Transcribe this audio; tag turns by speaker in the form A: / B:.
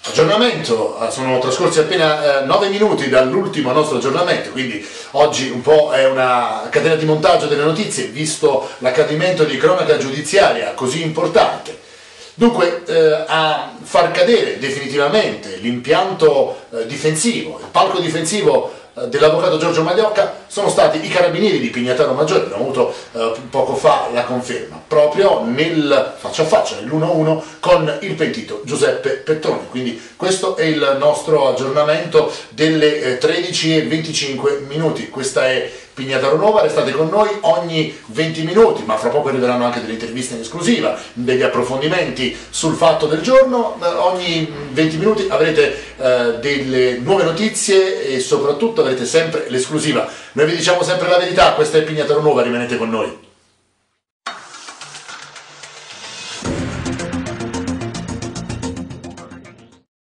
A: Aggiornamento, sono trascorsi appena 9 minuti dall'ultimo nostro aggiornamento, quindi oggi un po' è una catena di montaggio delle notizie, visto l'accadimento di cronaca giudiziaria così importante. Dunque, a far cadere definitivamente l'impianto difensivo, il palco difensivo dell'avvocato Giorgio Magliocca sono stati i carabinieri di Pignataro Maggiore. Abbiamo avuto poco fa la conferma, proprio nel faccia a faccia, nell'1-1 con il pentito Giuseppe Petroni. Quindi questo è il nostro aggiornamento delle 13:25. Questa è Pignataro Nuova, restate con noi ogni 20 minuti, ma fra poco arriveranno anche delle interviste in esclusiva, degli approfondimenti sul fatto del giorno. Ogni 20 minuti avrete delle nuove notizie e soprattutto avrete sempre l'esclusiva. Noi vi diciamo sempre la verità, questa è Pignataro Nuova, rimanete con noi.